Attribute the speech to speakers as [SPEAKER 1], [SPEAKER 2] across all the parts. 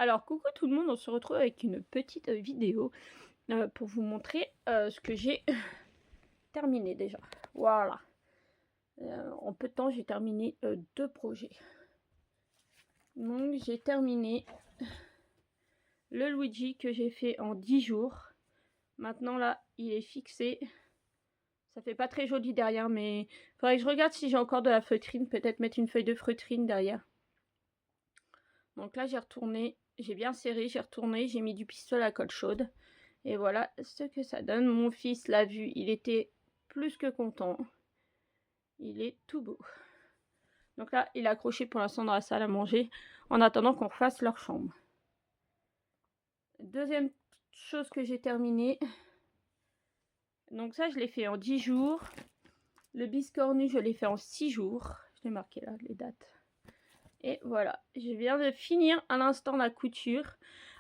[SPEAKER 1] Alors coucou tout le monde, on se retrouve avec une petite vidéo pour vous montrer ce que j'ai terminé déjà. Voilà. En peu de temps, j'ai terminé 2 projets. Donc j'ai terminé le Luigi que j'ai fait en 10 jours. Maintenant là, il est fixé. Ça fait pas très joli derrière, mais il faudrait que je regarde si j'ai encore de la feutrine. Peut-être mettre une feuille de feutrine derrière. Donc là, j'ai retourné, j'ai bien serré, j'ai retourné, j'ai mis du pistolet à colle chaude. Et voilà ce que ça donne. Mon fils l'a vu, il était plus que content. Il est tout beau. Donc là, il est accroché pour l'instant dans la salle à manger, en attendant qu'on fasse leur chambre. Deuxième chose que j'ai terminée. Donc ça, je l'ai fait en 10 jours. Le biscornu, je l'ai fait en 6 jours. Je l'ai marqué là, les dates. Et voilà, je viens de finir à l'instant la couture.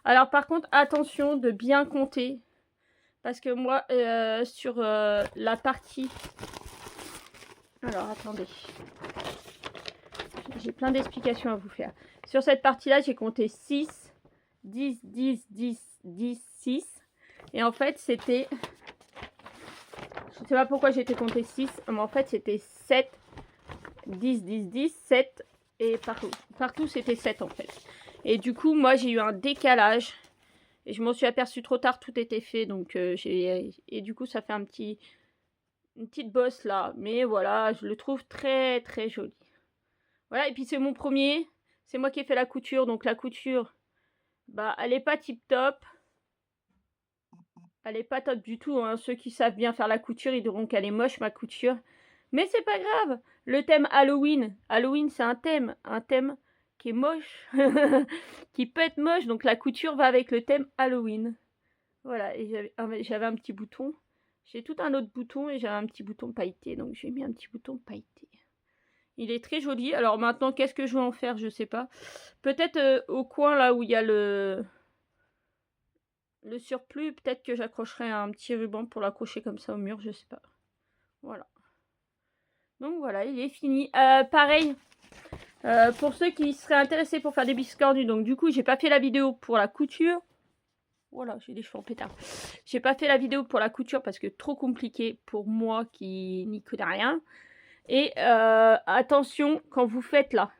[SPEAKER 1] Alors par contre, attention de bien compter. Parce que moi, sur la partie... Alors, attendez. J'ai plein d'explications à vous faire. Sur cette partie-là, j'ai compté 6, 10, 10, 10, 10, 6. Et en fait, c'était... Je ne sais pas pourquoi j'étais compté 6, mais en fait, c'était 7, 10, 10, 10, 7. Et partout c'était 7 en fait. Et du coup, moi, j'ai eu un décalage. Et je m'en suis aperçue trop tard, tout était fait. Donc, et du coup, ça fait une petite bosse là. Mais voilà, je le trouve très, très joli. Voilà, et puis c'est mon premier. C'est moi qui ai fait la couture. Donc, la couture, bah, elle est pas tip top. Elle est pas top du tout. Hein. Ceux qui savent bien faire la couture, ils diront qu'elle est moche, ma couture. Mais c'est pas grave. Le thème Halloween. Halloween, c'est un thème. Un thème qui est moche. Qui peut être moche. Donc, la couture va avec le thème Halloween. Voilà, et j'avais un petit bouton. J'ai tout un autre bouton et j'avais un petit bouton pailleté. Donc j'ai mis un petit bouton pailleté. Il est très joli. Alors maintenant, qu'est-ce que je vais en faire? Je sais pas. Peut-être au coin là où il y a le surplus, peut-être que j'accrocherai un petit ruban pour l'accrocher comme ça au mur. Je sais pas. Voilà. Donc voilà, il est fini. Pareil. Pour ceux qui seraient intéressés pour faire des biscornus. Donc du coup, j'ai pas fait la vidéo pour la couture. Voilà, j'ai des cheveux en pétard. J'ai pas fait la vidéo pour la couture parce que trop compliqué pour moi qui n'y connais rien. Et attention, quand vous faites là,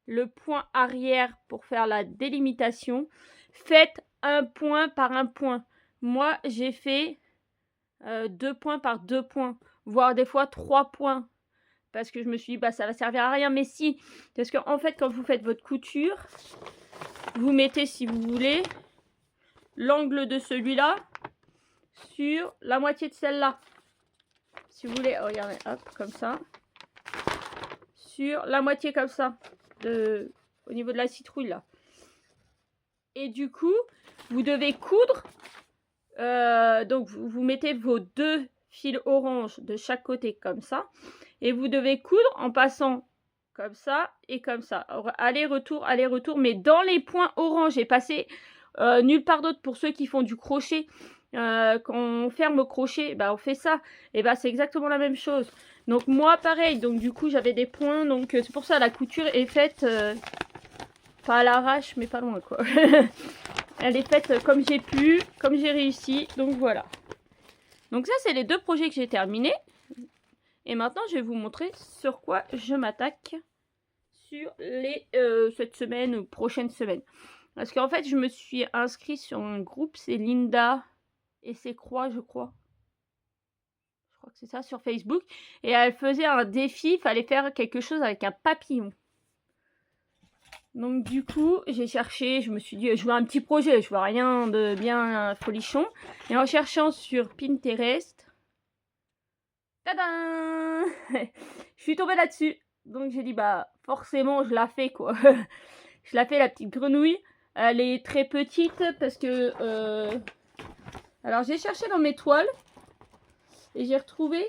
[SPEAKER 1] le point arrière pour faire la délimitation, faites un point par un point. Moi, j'ai fait 2 points par 2 points, voire des fois 3 points. Parce que je me suis dit, bah ça va servir à rien. Mais si, parce qu'en fait, quand vous faites votre couture, vous mettez, si vous voulez, l'angle de celui-là sur la moitié de celle-là. Si vous voulez, regardez, hop, comme ça. Sur la moitié comme ça, au niveau de la citrouille là. Et du coup, vous devez coudre. Donc, vous mettez vos 2 fils orange de chaque côté comme ça. Et vous devez coudre en passant comme ça et comme ça. Aller-retour, aller-retour, mais dans les points orange et passer nulle part d'autre pour ceux qui font du crochet. Quand on ferme au crochet, bah on fait ça. Et bah c'est exactement la même chose. Donc moi pareil, donc du coup j'avais des points. Donc c'est pour ça la couture est faite, pas à l'arrache, mais pas loin quoi. Elle est faite comme j'ai pu, comme j'ai réussi. Donc voilà. Donc ça c'est les 2 projets que j'ai terminés. Et maintenant, je vais vous montrer sur quoi je m'attaque sur cette semaine ou prochaine semaine. Parce qu'en fait, je me suis inscrite sur un groupe, c'est Linda et ses croix, je crois. Je crois que c'est ça, sur Facebook. Et elle faisait un défi, il fallait faire quelque chose avec un papillon. Donc du coup, j'ai cherché, je me suis dit, je veux un petit projet, je veux rien de bien folichon. Et en cherchant sur Pinterest, tadam! Je suis tombée là-dessus. Donc j'ai dit, bah forcément, je la fais quoi. Je la fais la petite grenouille. Elle est très petite parce que... Alors j'ai cherché dans mes toiles. Et j'ai retrouvé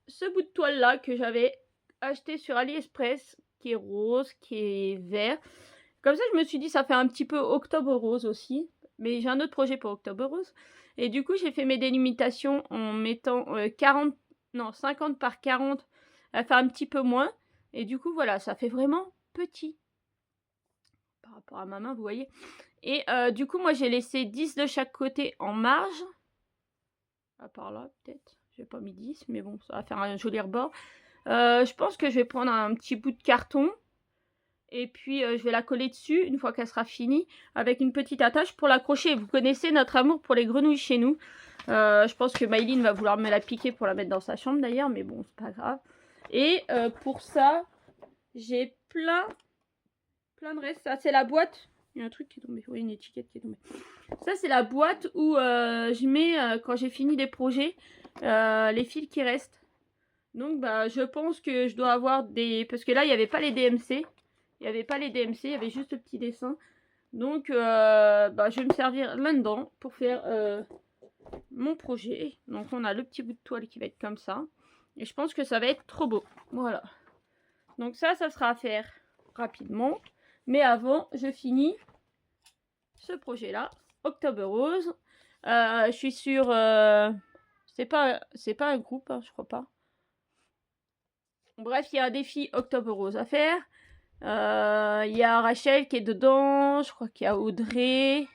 [SPEAKER 1] ce bout de toile là que j'avais acheté sur AliExpress. Qui est rose, qui est vert. Comme ça, je me suis dit, ça fait un petit peu octobre rose aussi. Mais j'ai un autre projet pour octobre rose. Et du coup, j'ai fait mes délimitations en mettant 50 par 40. Elle fait un petit peu moins. Et du coup, voilà, ça fait vraiment petit. par rapport à ma main, vous voyez. Et du coup, moi, j'ai laissé 10 de chaque côté en marge. À part là, peut-être. J'ai pas mis 10, mais bon, ça va faire un joli rebord. Je pense que je vais prendre un petit bout de carton. Et puis, je vais la coller dessus, une fois qu'elle sera finie, avec une petite attache pour l'accrocher. Vous connaissez notre amour pour les grenouilles chez nous. Je pense que Maïline va vouloir me la piquer pour la mettre dans sa chambre, d'ailleurs. Mais bon, c'est pas grave. Et pour ça, j'ai plein de restes. Ça, c'est la boîte. Il y a un truc qui est tombé. Oui, une étiquette qui est tombée. Ça, c'est la boîte où je mets, quand j'ai fini des projets, les fils qui restent. Donc, bah, je pense que je dois avoir des... Parce que là, il n'y avait pas les DMC. Il n'y avait pas les DMC, il y avait juste le petit dessin. Donc, bah, je vais me servir là-dedans pour faire mon projet. Donc, on a le petit bout de toile qui va être comme ça. Et je pense que ça va être trop beau. Voilà. Donc, ça sera à faire rapidement. Mais avant, je finis ce projet-là. Octobre Rose. Je suis sur... c'est pas un groupe, hein, je crois pas. Bref, il y a un défi Octobre Rose à faire. Il y a Rachel qui est dedans. Je crois qu'il y a Audrey.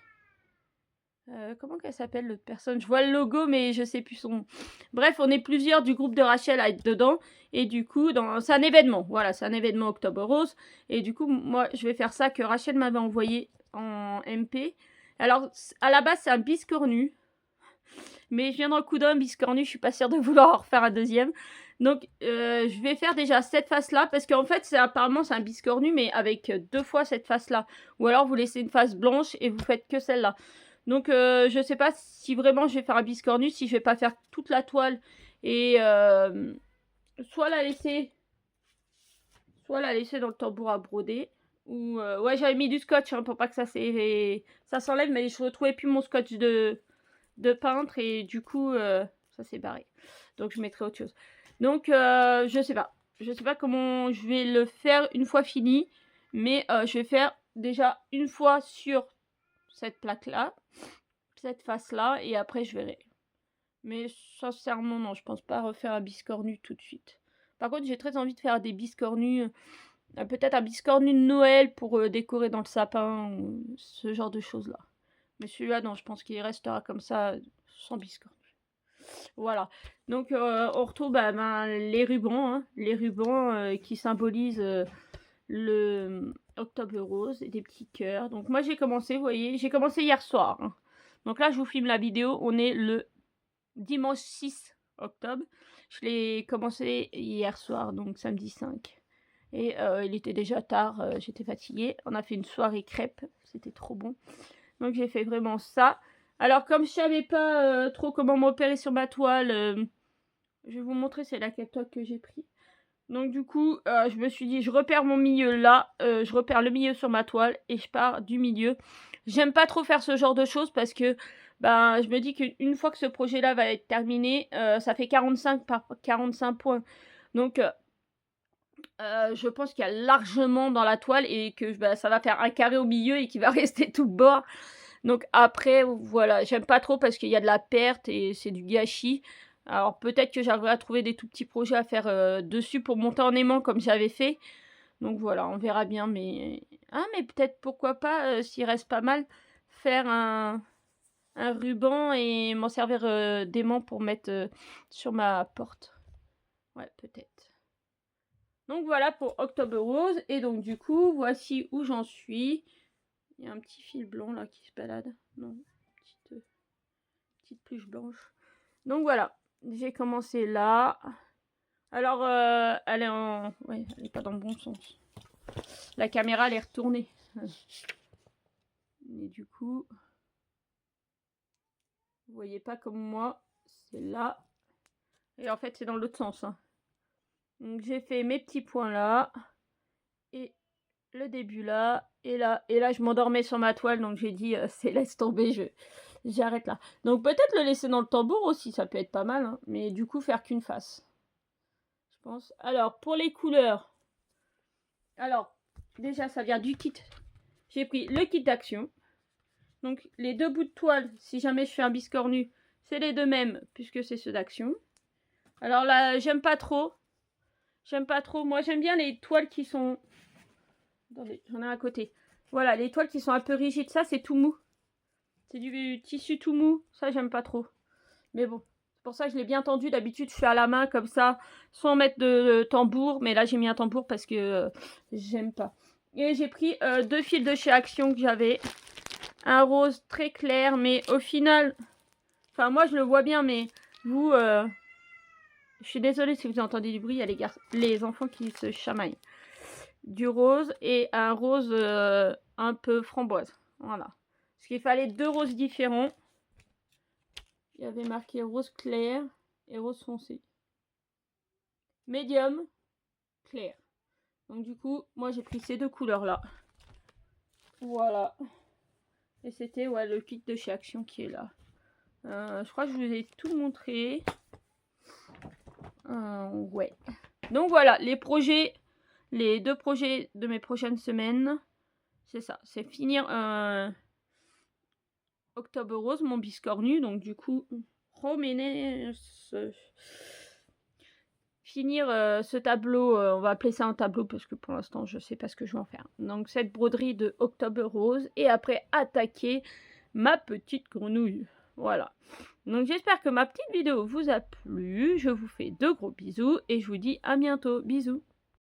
[SPEAKER 1] Comment qu'elle s'appelle l'autre personne? Je vois le logo, mais je sais plus son nom. Bref, on est plusieurs du groupe de Rachel à être dedans. Et du coup, c'est un événement. Voilà, c'est un événement Octobre Rose. Et du coup, moi, je vais faire ça que Rachel m'avait envoyé en MP. Alors, à la base, c'est un biscornu. Mais je viens d'un coup d'un biscornu. Je suis pas sûre de vouloir en refaire un deuxième. Donc, je vais faire déjà cette face-là. Parce qu'en fait, apparemment, c'est un biscornu, mais avec 2 fois cette face-là. Ou alors, vous laissez une face blanche et vous faites que celle-là. Donc, je sais pas si vraiment je vais faire un biscornu, si je vais pas faire toute la toile et soit la laisser dans le tambour à broder. Ou, ouais, j'avais mis du scotch hein, pour pas que ça s'enlève, mais je retrouvais plus mon scotch de peintre et du coup, ça s'est barré. Donc, je mettrai autre chose. Donc, je sais pas. Je sais pas comment je vais le faire une fois fini, mais je vais faire déjà une fois sur cette plaque-là, cette face-là, et après je verrai. Mais sincèrement, non, je pense pas refaire un biscornu tout de suite. Par contre, j'ai très envie de faire des biscornus, peut-être un biscornu de Noël pour décorer dans le sapin, ou ce genre de choses-là. Mais celui-là, non, je pense qu'il restera comme ça, sans biscornu. Voilà. Donc, on retrouve les rubans, hein, les rubans qui symbolisent le Octobre Rose et des petits cœurs. Donc moi j'ai commencé, vous voyez, j'ai commencé hier soir. Hein. Donc là je vous filme la vidéo, on est le dimanche 6 octobre. Je l'ai commencé hier soir, donc samedi 5. Et il était déjà tard, j'étais fatiguée. On a fait une soirée crêpes, c'était trop bon. Donc j'ai fait vraiment ça. Alors comme je savais pas trop comment m'opérer sur ma toile, je vais vous montrer, c'est laquelle toile que j'ai pris. Donc du coup, je me suis dit, je repère mon milieu là, je repère le milieu sur ma toile et je pars du milieu. J'aime pas trop faire ce genre de choses parce que je me dis qu'une fois que ce projet-là va être terminé, ça fait 45 par 45 points. Donc je pense qu'il y a largement dans la toile et que ça va faire un carré au milieu et qu'il va rester tout bord. Donc après, voilà, j'aime pas trop parce qu'il y a de la perte et c'est du gâchis. Alors peut-être que j'arriverai à trouver des tout petits projets à faire dessus pour monter en aimant comme j'avais fait. Donc voilà, on verra bien. Mais peut-être pourquoi pas, s'il reste pas mal, faire un ruban et m'en servir d'aimant pour mettre sur ma porte. Ouais, peut-être. Donc voilà pour Octobre Rose. Et donc du coup, voici où j'en suis. Il y a un petit fil blanc là qui se balade. Non, petite pluche blanche. Donc voilà, j'ai commencé là. Alors, elle est en... Ouais, elle n'est pas dans le bon sens. La caméra, elle est retournée. Et du coup, vous voyez pas comme moi. C'est là. Et en fait, c'est dans l'autre sens. Hein. Donc, j'ai fait mes petits points là. Et le début là. Et là. Et là, je m'endormais sur ma toile. Donc, j'ai dit, c'est laisse tomber. J'arrête là. Donc, peut-être le laisser dans le tambour aussi. Ça peut être pas mal. Hein. Mais du coup, faire qu'une face. Je pense. Alors, pour les couleurs. Alors, déjà, ça vient du kit. J'ai pris le kit d'action. Donc, les 2 bouts de toile, si jamais je fais un biscornu, c'est les 2 mêmes, puisque c'est ceux d'action. Alors là, j'aime pas trop. J'aime pas trop. Moi, j'aime bien les toiles qui sont... Attendez, j'en ai à côté. Voilà, les toiles qui sont un peu rigides, ça c'est tout mou. C'est du tissu tout mou, ça j'aime pas trop. Mais bon, c'est pour ça que je l'ai bien tendu. D'habitude je fais à la main comme ça, sans mettre de tambour. Mais là j'ai mis un tambour parce que j'aime pas. Et j'ai pris 2 fils de chez Action que j'avais. Un rose très clair, mais au final... Enfin moi je le vois bien, mais vous... Je suis désolée si vous entendez du bruit, il y a les enfants qui se chamaillent. Du rose et un rose un peu framboise. Voilà. Parce qu'il fallait 2 roses différents. Il y avait marqué rose clair et rose foncé. Médium, clair. Donc du coup, moi j'ai pris ces 2 couleurs-là. Voilà. Et c'était ouais, le kit de chez Action qui est là. Je crois que je vous ai tout montré. Ouais. Donc voilà, les projets, les 2 projets de mes prochaines semaines, c'est ça. C'est finir Octobre Rose, mon biscornu. Donc du coup, finir ce tableau, on va appeler ça un tableau parce que pour l'instant je sais pas ce que je vais en faire. Donc cette broderie de Octobre Rose et après attaquer ma petite grenouille. Voilà. Donc j'espère que ma petite vidéo vous a plu. Je vous fais de gros bisous et je vous dis à bientôt. Bisous.